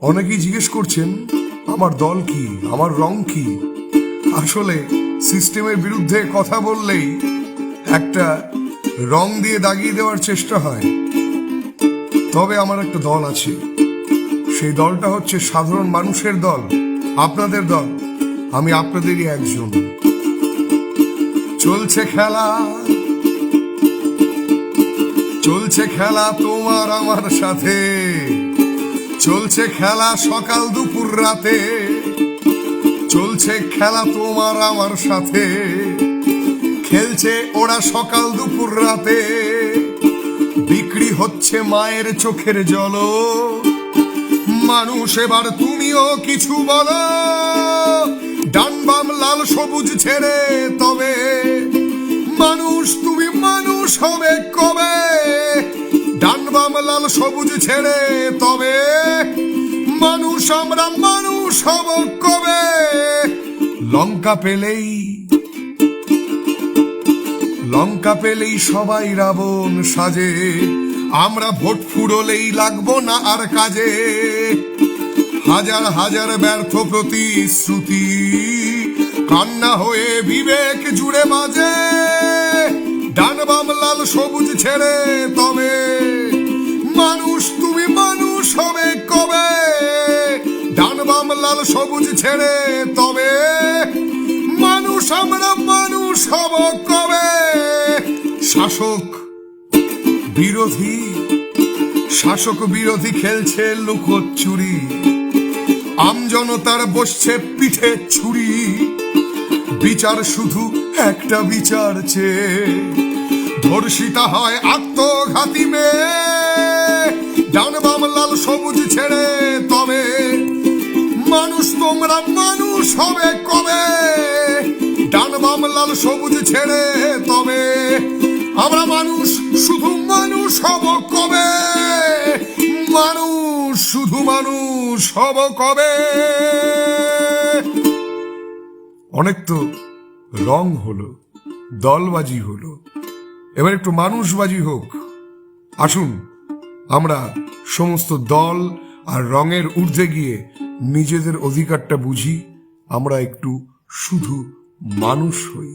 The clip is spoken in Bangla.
অনেকেই জিজ্ঞেস করছেন আমার দল কি, আমার রং কি। আসলে সিস্টেমের বিরুদ্ধে কথা বললেই একটা রং দিয়ে দাগিয়ে দেওয়ার চেষ্টা হয়। তবে আমার একটা দল আছে, সেই দলটা হচ্ছে সাধারণ মানুষের দল, আপনাদের দল। আমি আপনাদেরই একজন। চলছে খেলা, চলছে খেলা তোমার আমার সাথে, চলছে খেলা সকাল দুপুর রাতে, চলছে খেলা তোমার আমার সাথে, খেলছে ওরা সকাল দুপুর রাতে। বিক্রি হচ্ছে মায়ের চোখের জল, মানুষ এবার তুমিও কিছু বলো। ডান বাম লাল সবুজ ছেড়ে তবে মানুষ তুমি মানুষ হবে কবে? ডান বাম লাল সবুজ ছেড়ে তবে মানুষ আমরা মানুষ হব কবে? লঙ্কা পেলেই সবাই রাবণ সাজে, আমরা ভোট ফুরলেই লাগবো না আর কাজে। হাজার হাজার ব্যর্থ প্রতিশ্রুতি কান্না হয়ে বিবেক জুড়ে বাজে। ডান বাম লাল সবুজ ছেড়ে তবে মানুষ তুমি মানুষ হবে কবে? ডান বাম লাল সবুজ ছেড়ে তবে মানুষ আমরা মানুষ হব কবে? শাসক বিরোধী খেলছে লুকোচুরি, আমজনতার বসছে পিঠে ছুরি। বিচার শুধু একটা বিচার চেয়ে ধর্ষিতা হয় আত্মঘাতী মেয়ে। ডান বাম লাল সবুজ ছেড়ে তবে মানুষ তোমরা মানুষ হবে কবে? ডান বাম লাল সবুজ ছেড়ে তবে আমরা মানুষ শুধু মানুষ হব কবে? মানুষ শুধু মানুষ হব কবে? অনেক তো রং হলো, দলবাজি হলো, এবার একটু মানুষবাজি হোক। আসুন আমরা সমস্ত দল আর রঙের ঊর্ধ্বে গিয়ে নিজেদের অধিকারটা বুঝি, আমরা একটু শুধু মানুষ হই।